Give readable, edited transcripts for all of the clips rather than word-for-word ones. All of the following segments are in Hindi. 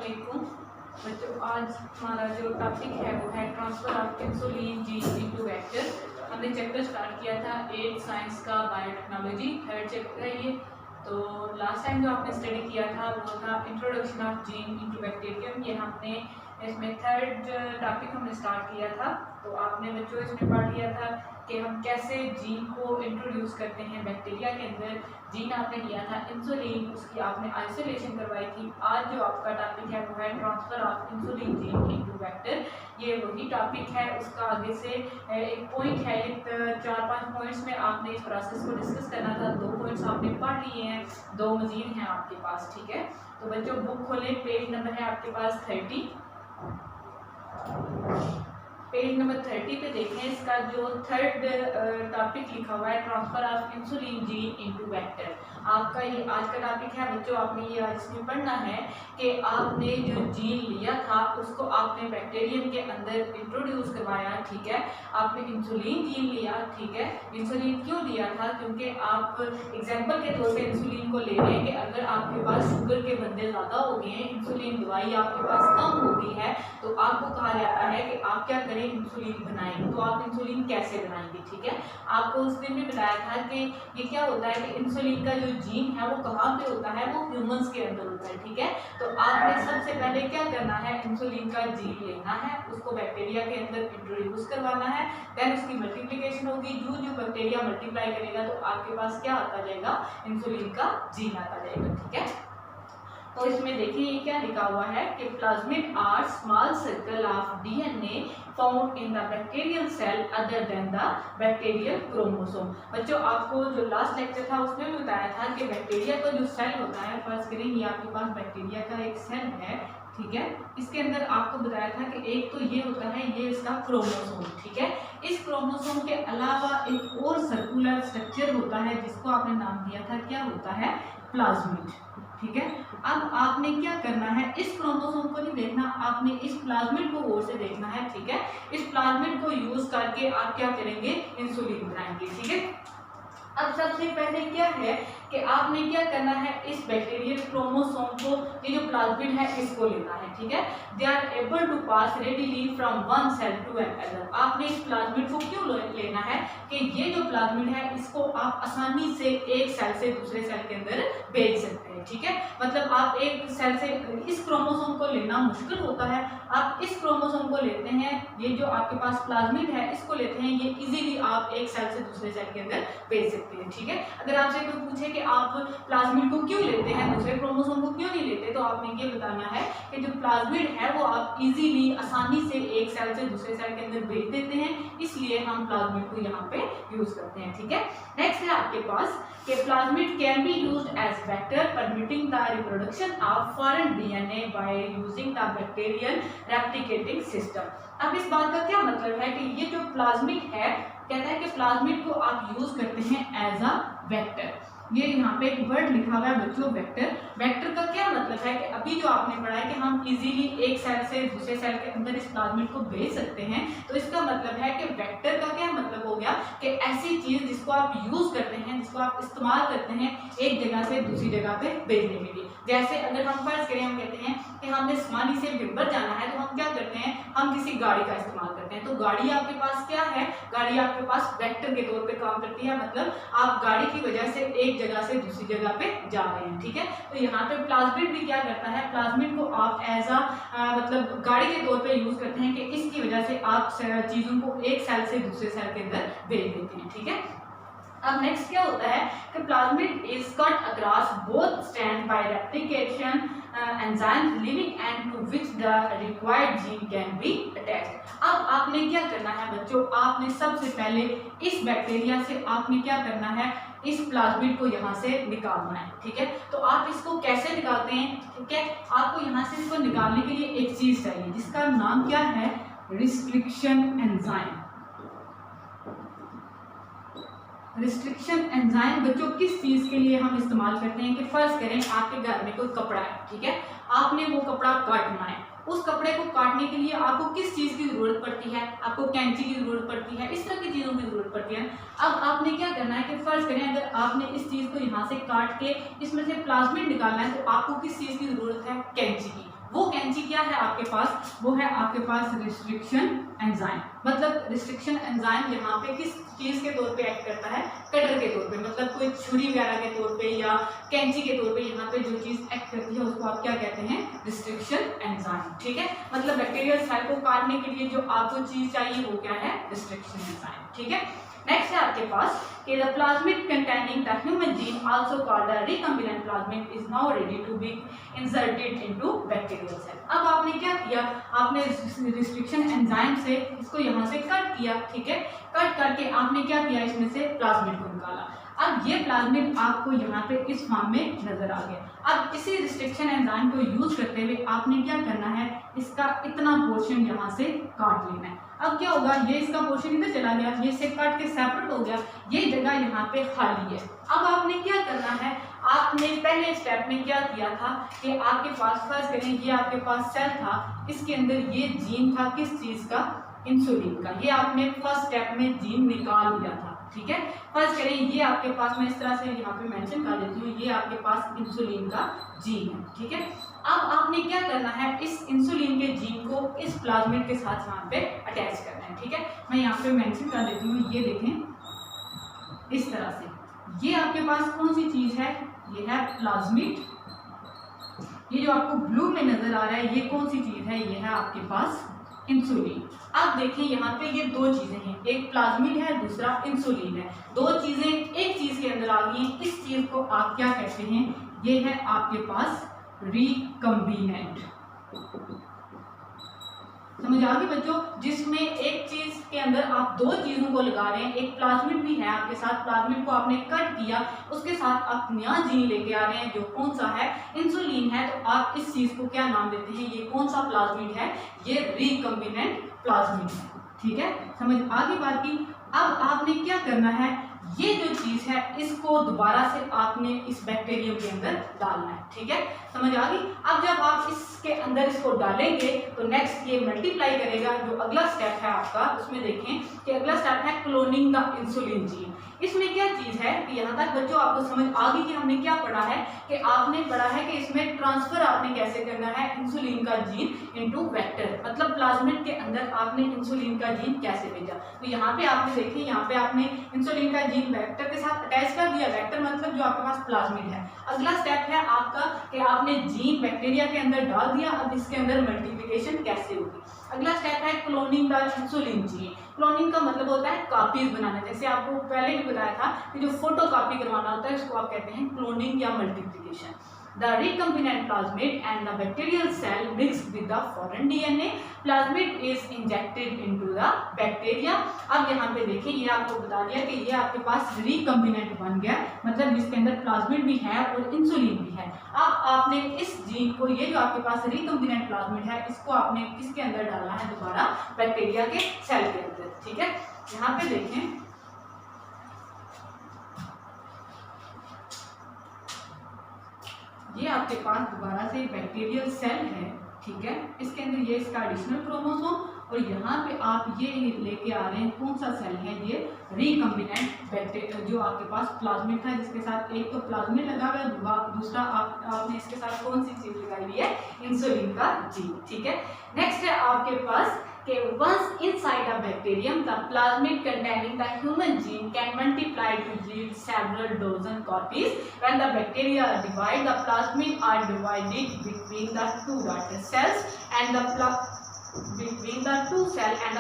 अस्सलामुअलैकुम बच्चों। आज हमारा जो टॉपिक है वो है transfer of insulin gene into vector. हमने चैप्टर स्टार्ट किया था 8 साइंस का बायोटेक्नोलॉजी, थर्ड चैप्टर है ये। तो लास्ट टाइम जो आपने स्टडी किया था वो था introduction of gene into bacterium. ये हमने इसमें थर्ड टॉपिक हमने स्टार्ट किया था। तो आपने बच्चों इसमें पढ़ लिया था कि हम कैसे जीन को इंट्रोड्यूस करते हैं बैक्टीरिया के अंदर। जीन आपने लिया था इंसुलिन, उसकी आपने आइसोलेशन करवाई थी। आज जो आपका टॉपिक है वो है transfer of insulin gene into vector. ये वही टॉपिक है, उसका आगे से एक पॉइंट है, 4-5 पॉइंट्स में आपने इस प्रोसेस को डिस्कस करना था। 2 पॉइंट्स आपने पढ़ लिए हैं, 2 मजीद हैं आपके पास, ठीक है। तो बच्चों बुक खोलें, पेज नंबर है आपके पास 30। पेज नंबर 30 पे देखें, इसका जो थर्ड टॉपिक लिखा हुआ है transfer of insulin gene into vector. आपका ये आज का टॉपिक है बच्चों। आपने ये आज इसमें पढ़ना है कि आपने जो जीन लिया था उसको आपने बैक्टीरियम के अंदर इंट्रोड्यूस करवाया, ठीक है। आपने इंसुलिन जीन लिया, ठीक है। इंसुलिन क्यों लिया था? क्योंकि आप एग्जाम्पल के तौर पे इंसुलिन को ले रहे हैं कि अगर आपके पास शुगर के बंदे ज़्यादा हो गए हैं, इंसुलिन दवाई आपके पास कम हो गई है, तो आपको कहा जाता है कि आप क्या करें, इंसुलिन बनाएं। तो आप इंसुलिन कैसे बनाएंगे, ठीक है। आपको उस दिन भी बताया था कि ये क्या होता है कि इंसुलिन का जो जीन है वो कहाँ पे होता है, वो ह्यूमंस के अंदर होता है, ठीक है। तो आपने सबसे पहले क्या करना है, इंसुलिन का जीन लेना है, उसको बैक्टीरिया के अंदर इंट्रोड्यूस करवाना है। देन उसकी मल्टीप्लिकेशन होगी, जो जो बैक्टीरिया मल्टीप्लाई करेगा तो आपके पास क्या आता जाएगा, इंसुलिन का जीन आता जाएगा, ठीक है। तो इसमें देखिए ये क्या लिखा हुआ है कि plasmid are small circle of DNA found in the bacterial cell other than the bacterial chromosome. बच्चों आपको जो लास्ट लेक्चर था उसमें भी बताया था कि बैक्टीरिया का जो सेल होता है, फर्स्ट करें ये आपके पास बैक्टीरिया का एक सेल है, ठीक है। इसके अंदर आपको बताया था कि एक तो ये होता है, ये इसका क्रोमोसोम, ठीक है। इस क्रोमोसोम के अलावा एक और सर्कुलर स्ट्रक्चर होता है जिसको आपने नाम दिया था, क्या होता है, प्लाज्मिड, ठीक है। अब आपने क्या करना है, इस क्रोमोसोम को नहीं देखना, आपने इस प्लाज्मिड को गौर से देखना है, ठीक है। इस प्लाज्मिड को यूज करके आप क्या करेंगे, इंसुलिन बनाएंगे, ठीक है। अब सबसे पहले क्या है कि आपने क्या करना है, इस बैक्टीरियल क्रोमोसोम को, ये जो प्लाज्मिड है इसको लेना है, ठीक है। They are able to pass readily from one cell to another. आपने इस प्लाज्मिड को क्यों लेना है कि ये जो प्लाज्मिड है इसको आप आसानी से एक सेल से दूसरे सेल के अंदर भेज सकते हैं, ठीक है। मतलब आप एक सेल से, इस क्रोमोसोम को लेना मुश्किल होता है, आप इस क्रोमोसोम को लेते हैं, ये जो आपके पास प्लाज्मिड है इसको लेते हैं, ये इजीली आप एक सेल से दूसरे सेल के अंदर भेज सकते हैं, ठीक है। अगर आपसे कोई पूछे कि आप प्लाज्मिड को क्यों लेते हैं, दूसरे क्रोमोसोम को क्यों नहीं लेते, तो आपने ये बताना है कि जो प्लाज्मिड है वो आप इजीली आसानी से एक सेल से दूसरे सेल के अंदर भेज देते हैं, इसलिए हम प्लाज्मिड को यहाँ पे यूज करते हैं, ठीक है। नेक्स्ट है आपके पास कि plasmid can be used as vector permitting the reproduction of foreign DNA by using the bacterial replicating system. अब इस बात का क्या मतलब है कि ये जो प्लाज्मिड है, कहता है कि प्लाज्मिड को आप यूज करते हैं एज अ वेक्टर। ये यहाँ पे एक वर्ड लिखा हुआ है बच्चों, वेक्टर। वेक्टर का क्या मतलब है कि अभी जो आपने पढ़ा है कि हम इजीली एक सेल से दूसरे सेल के अंदर इस प्लाज्मिड को भेज सकते हैं, तो इसका मतलब है कि वेक्टर का क्या मतलब हो गया कि ऐसी चीज जिसको आप यूज करते हैं, जिसको आप इस्तेमाल करते हैं एक जगह से दूसरी जगह पे भेजने के लिए। जैसे अगर हम फर्ज करें, हम कहते हैं कि हमने स्मानी से बिम्बर जाना है, तो हम क्या करते हैं, हम किसी गाड़ी का इस्तेमाल करते हैं। तो गाड़ी आपके पास क्या है, गाड़ी आपके पास वेक्टर के तौर पे काम करती है, मतलब आप गाड़ी की वजह से एक जगह से दूसरी जगह पे जा रहे हैं, ठीक है। तो यहाँ पे प्लाज्मिड भी क्या करता है, प्लाज्मिड को आप एज अ मतलब गाड़ी के तौर पे यूज करते हैं कि इसकी वजह से आप चीजों को एक सेल से दूसरे सेल के अंदर भेज देते हैं, ठीक है। अब नेक्स्ट क्या होता है कि plasmid is cut across both strand by replication enzyme leaving end to which the required gene can be attached. अब आपने क्या करना है बच्चों, आपने सबसे पहले इस बैक्टीरिया से आपने क्या करना है, इस प्लाज्मिड को यहाँ से निकालना है, ठीक है। तो आप इसको कैसे निकालते हैं, ठीक है। आपको यहाँ से इसको निकालने के लिए एक चीज चाहिए जिसका नाम क्या है, रिस्ट्रिक्शन एंजाइम। रिस्ट्रिक्शन एंजाइम बच्चों किस चीज के लिए हम इस्तेमाल करते हैं कि फर्ज करें आपके घर में कोई कपड़ा है, ठीक है, आपने वो कपड़ा काटना है, उस कपड़े को काटने के लिए आपको किस चीज की जरूरत पड़ती है, आपको कैंची की जरूरत पड़ती है, इस तरह की चीजों की जरूरत पड़ती है। अब आपने क्या करना है कि फर्ज करें अगर आपने इस चीज को यहाँ से काट के इसमें से प्लाज्मिड निकालना है, तो आपको किस चीज की जरूरत है, कैंची की। वो कैंची क्या है आपके पास, वो है आपके पास रिस्ट्रिक्शन एंजाइम। मतलब रिस्ट्रिक्शन एंजाइम यहाँ पे किस चीज के तौर पे एक्ट करता है, कटर के तौर पे, मतलब कोई छुरी वगैरह के तौर पे या कैंची के तौर पे यहाँ पे जो चीज एक्ट करती है उसको आप क्या कहते हैं, रिस्ट्रिक्शन एंजाइम। ठीक है, मतलब बैक्टीरियल सेल को काटने के लिए जो आपको चीज चाहिए वो क्या है, रिस्ट्रिक्शन एंजाइम। ठीक है, नेक्स्ट है आपके पास कि the plasmid containing the human gene also called the recombinant plasmid is now ready to be inserted into bacterial cell. अब आपने क्या किया, आपने रिस्ट्रिक्शन एंजाइम से इसको यहाँ से कट किया। ठीक है, कट करके आपने क्या किया, इसमें से प्लाज्मिड को निकाला। अब ये प्लाज्मिड आपको यहाँ पे इस फॉर्म में नजर आ गया। अब इसी रिस्ट्रिक्शन एंजाइम को यूज करते हुए आपने क्या करना है, इसका इतना पोर्शन यहाँ से काट लेना है। अब क्या होगा, ये इसका पोर्शन इधर चला गया, ये से काट के सेपरेट हो गया, ये जगह यहाँ पे खाली है। अब आपने क्या करना है, आपने पहले स्टेप में क्या किया था कि आपके पास फर्स्ट करें, ये आपके पास सेल था, इसके अंदर ये जीन था किस चीज का, इंसुलिन का। ये आपने फर्स्ट स्टेप में जीन निकाल लिया था। ठीक है, फर्स्ट करें, ये आपके पास, मैं इस तरह से यहाँ पे मेंशन कर देती हूँ, ये आपके पास इंसुलिन का जीन है। ठीक है, अब आपने क्या करना है, इस इंसुलिन के जीन को इस प्लाज्मिड के साथ यहाँ पे अटैच करना है। ठीक है, मैं यहाँ पे मेंशन कर देती हूँ, ये देखें इस तरह से, ये आपके पास कौन सी चीज है, ये है प्लाज्मिड। ये जो आपको ब्लू में नजर आ रहा है, ये कौन सी चीज है, ये है आपके पास इंसुलिन। अब देखिए यहाँ पे ये दो चीजें हैं, एक प्लाज्मिड है, दूसरा इंसुलिन है। दो चीजें एक चीज के अंदर आ गई हैं, इस चीज को आप क्या कहते हैं, ये है आपके पास रिकम्बिनेंट। समझ आ गई बच्चों, जिसमें एक चीज के अंदर आप दो चीजों को लगा रहे हैं, एक प्लाज्मिड भी है आपके साथ, प्लाज्मिड को आपने कट किया, उसके साथ आप नया जीन लेके आ रहे हैं जो कौन सा है, इंसुलिन है। तो आप इस चीज को क्या नाम देते हैं, ये कौन सा प्लाज्मिड है, ये रिकम्बिनेंट प्लाज्मिड है। ठीक है, समझ आ गई बात की। अब आपने क्या करना है, ये जो चीज है इसको दोबारा से आपने इस बैक्टीरियम के अंदर डालना है। ठीक है, समझ आ गई। अब जब आप इसके अंदर इसको डालेंगे तो नेक्स्ट ये मल्टीप्लाई करेगा। जो अगला स्टेप है आपका, उसमें देखें कि अगला स्टेप है क्लोनिंग द इंसुलिन जीन। इसमें क्या चीज है कि यहाँ तक बच्चों आपको समझ आ गई कि हमने क्या पढ़ा है, कि आपने पढ़ा है कि इसमें ट्रांसफर आपने कैसे करना है इंसुलिन का जीन इनटू वेक्टर, मतलब प्लाज्मिड के अंदर आपने इंसुलिन का जीन कैसे भेजा। तो यहाँ पे आपने देखिए, यहाँ पे आपने इंसुलिन का जीन वेक्टर के साथ अटैच कर दिया, वेक्टर मतलब जो आपके पास प्लाज्मिड है। अगला स्टेप है आपका कि आपने जीन बैक्टीरिया के अंदर डाल दिया, अब इसके अंदर मल्टीप्लिकेशन कैसे होगी। अगला स्टेप है cloning the insulin gene. Cloning का मतलब होता है कॉपीज बनाना, जैसे आपको पहले भी बताया था कि जो फोटो कॉपी करवाना होता है उसको आप कहते हैं क्लोनिंग या multiplication. The recombinant plasmid and the bacterial cell mixed with the foreign DNA. Plasmid is injected into the bacteria. अब यहाँ पे देखिए, ये आपको बता दिया कि ये आपके पास recombinant बन गया, मतलब जिसके अंदर प्लाज्मिड भी है और इंसुलिन भी है। अब आपने इस जीन को, ये जो आपके पास recombinant प्लाज्मिड है, इसको आपने किसके अंदर डालना है, दोबारा बैक्टीरिया के सेल के अंदर। ठीक है, यहाँ पे देखें, ये आपके पास दोबारा से बैक्टीरियल सेल है। ठीक है, इसके अंदर ये इसका एडिशनल क्रोमोसोम, और यहाँ पे आप ये लेके आ रहे हैं कौन सा सेल है, ये रिकम्बिनेंट बैक्टीरिया, जो आपके पास प्लाज्मिड था जिसके साथ एक तो प्लाज्मिड लगा हुआ है, दूसरा आपने इसके साथ कौन सी चीज लगाई हुई है, इंसुलिन का जीन। ठीक है, नेक्स्ट है आपके पास कि once inside a bacterium, the plasmid containing the human gene can multiply to yield several dozen copies. When the bacteria divide, the plasmid are divided between the two daughter cells and the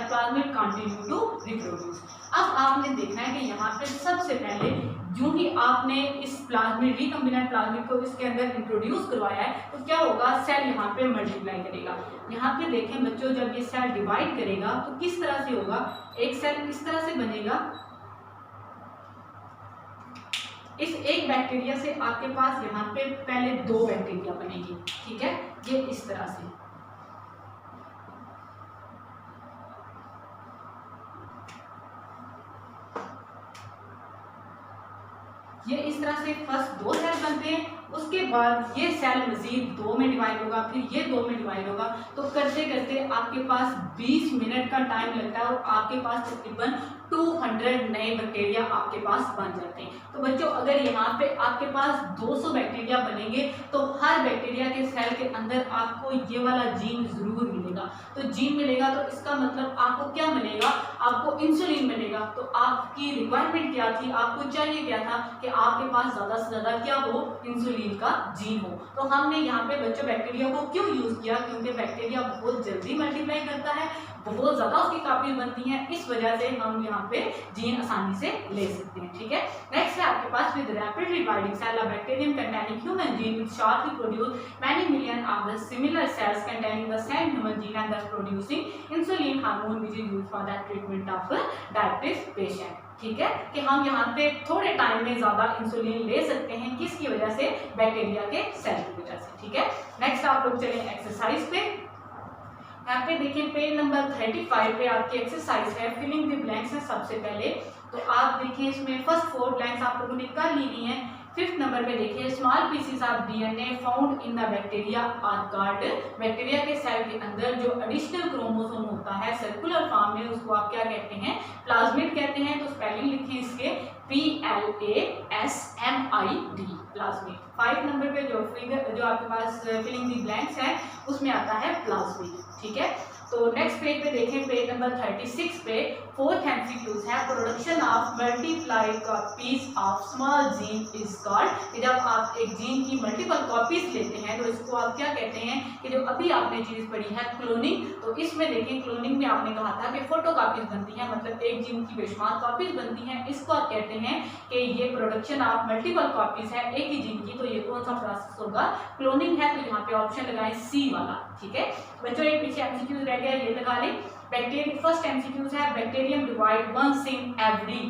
plasmid continue to reproduce. अब आपने देखना है कि यहाँ पे सबसे पहले जो ही आपने इस प्लाज्मिड, रिकम्बिनेंट प्लाज्मिड को इसके अंदर इंट्रोड्यूस करवाया है, तो क्या होगा, सेल यहाँ पे मल्टीप्लाई करेगा। यहाँ पे देखें बच्चों, जब ये सेल डिवाइड करेगा तो किस तरह से होगा, एक सेल इस तरह से बनेगा, इस एक बैक्टीरिया से आपके पास यहाँ पे पहले दो बैक्टीरिया बनेगी। ठीक है, ये इस तरह से, ये इस तरह से फर्स्ट दो सेल बनते हैं, उसके बाद ये सेल मजीद दो में डिवाइड होगा, फिर ये दो में डिवाइड होगा। तो करते करते आपके पास 20 मिनट का टाइम लगता है और आपके पास तकरीबन 200 नए बैक्टीरिया आपके पास बन जाते हैं। तो बच्चों अगर यहाँ पे आपके पास 200 बैक्टीरिया बनेंगे तो हर बैक्टीरिया के सेल के अंदर आपको ये वाला जीन जरूर मिलेगा। तो जीन मिलेगा तो इसका मतलब आपको क्या मिलेगा, आपको इंसुलिन मिलेगा। तो आपकी रिक्वायरमेंट क्या थी, आपको चाहिए क्या था कि आपके पास ज्यादा से ज्यादा क्या हो, इंसुलिन का जीन हो। तो हमने यहाँ पे बच्चों बैक्टीरिया को क्यों यूज किया, क्योंकि बैक्टीरिया बहुत जल्दी मल्टीप्लाई करता है, बहुत ज्यादा उसकी कॉपीज बनती हैं, इस वजह से हम यहाँ पे जीन आसानी से ले सकते हैं। ठीक है, नेक्स्ट है आपके पास with rapidly dividing cell a bacterium containing human gene which shortly produce many million of the similar cells containing the same human gene and thus producing insulin hormone which is used for the treatment of diabetes patient. ठीक है, कि हम यहाँ पे थोड़े टाइम में ज्यादा इंसुलिन ले सकते हैं, किसकी वजह से, बैक्टीरिया के सेल की वजह से। ठीक है, नेक्स्ट आप लोग चले एक्सरसाइज पे। यहाँ पे देखिए पेज नंबर 35 पे आपकी एक्सरसाइज है फिलिंग द ब्लैंक्स है। सबसे पहले तो आप देखिए इसमें फर्स्ट 4 ब्लैंक्स आप लोगों ने कर ली है। 5th नंबर पे देखिए small pieces of DNA found in the bacteria are called, bacteria के सेल के अंदर जो एडिशनल क्रोमोसोम होता है सर्कुलर फॉर्म में, उसको आप क्या कहते हैं, प्लाज्मिड कहते हैं। तो स्पेलिंग लिखिए इसके PLASMID, प्लाज्मिड। 5 नंबर पे जो फिगर जो आपके पास फिलिंग द ब्लैंक्स है उसमें आता है प्लाज्मिड। ठीक है, तो नेक्स्ट पेज पे देखें पेज नंबर 36 पे 4th एमसीक्यूज है production of multiply copies of small gene is called. जब आप एक जीन की मल्टीपल कॉपीज लेते हैं तो इसको आप क्या कहते हैं, कि जो अभी आपने चीज पढ़ी है क्लोनिंग, तो इसमें देखें क्लोनिंग में आपने कहा था कि फोटो कॉपीज बनती है, मतलब एक जीन की बेशुमार कॉपीज बनती हैं, इसको आप कहते हैं कि ये प्रोडक्शन ऑफ मल्टीपल कॉपीज है एक ही जीन की। तो ये कौन सा प्रोसेस होगा, क्लोनिंग है। तो यहाँ पे ऑप्शन लगाएं सी वाला। ठीक है बच्चों, एक पीछे एमसीक्यूज रह गया, ये लगा लें। बैक्टीरिया फर्स्ट एमसीक्यूज है bacterium divide once in every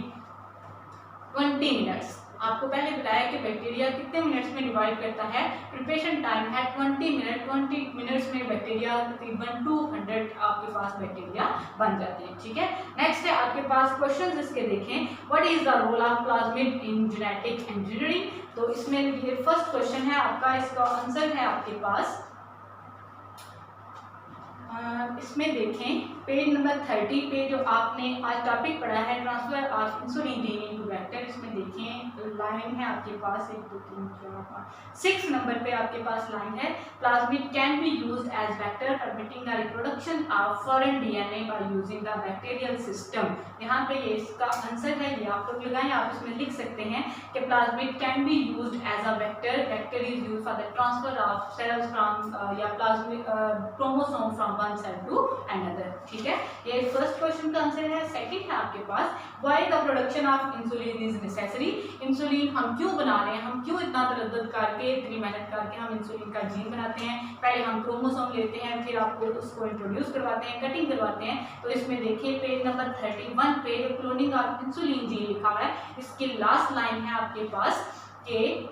20 minutes. आपको पहले बताया कि बैक्टीरिया कितने मिनट्स में डिवाइड करता है, प्रिपरेशन टाइम है 20 मिनट। 20 मिनट्स में बैक्टीरिया तकरीबन 200 आपके पास बैक्टीरिया बन जाते हैं। ठीक है, नेक्स्ट है आपके पास क्वेश्चन इसके देखें, what is the role of plasmid in genetic engineering. तो इसमें ये फर्स्ट क्वेश्चन है आपका, इसका आंसर है आपके पास इसमें देखें पेज नंबर 30 पे जो आपने आज टॉपिक पढ़ा है transfer of insulin gene into vector. इसमें देखें लाइन है आपके पास 1 2 3 4 5 6 नंबर पे आपके पास लाइन है, plasmid can be used as vector permitting the reproduction of foreign DNA by using the bacterial system. यहाँ पे ये इसका आंसर है, ये आप लोग लगाएं, आप इसमें लिख सकते हैं कि plasmid can be used as a vector, vector is used for the transfer of cells from या plasmid chromosome from one cell to another. ठीक है, ये फर्स्ट क्वेश्चन का आंसर है। सेकंड है आपके पास why the production of insulin is necessary. Insulin हम क्यों बना रहे हैं, हम क्यों इतना तरद्दुद करके इतनी मेहनत करके हम इंसुलिन का जीन बनाते हैं। पहले हम क्रोमोसोम लेते हैं, फिर आपको उसको इंट्रोड्यूस करवाते हैं, कटिंग करवाते हैं। तो इसमें देखिए पेज नंबर 31 पे क्लोनिंग ऑफ इंसुलिन जीन लिखा हुआ है, इसकी लास्ट लाइन है आपके पास कि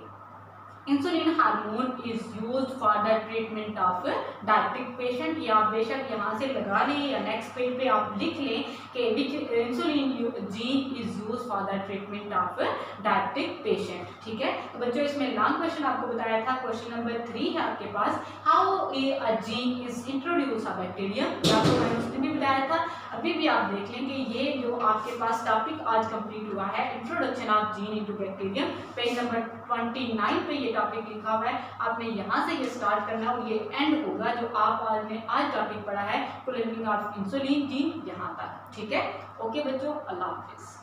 insulin hormone is used for the treatment of diabetic patient. या आप बेशक यहाँ से लगा लें या नेक्स्ट पेज पे आप लिख लें कि insulin gene is used for the treatment of diabetic patient. ठीक है, तो बच्चों इसमें लॉन्ग क्वेश्चन आपको बताया था। क्वेश्चन नंबर 3 है आपके पास, how a gene is introduce a bacterium. आपको मैंने उसने भी बताया था, अभी भी आप देख लें कि ये जो आपके पास टॉपिक आज कंप्लीट हुआ है introduction of gene into bacterium, page number 29 पे ये टॉपिक लिखा हुआ है। आपने यहाँ से ये स्टार्ट करना है और ये एंड होगा जो आप आज टॉपिक पढ़ा है क्लोनिंग ऑफ इंसुलिन जीन, यहाँ तक। ठीक है, ओके बच्चों, अल्लाह हाफिज।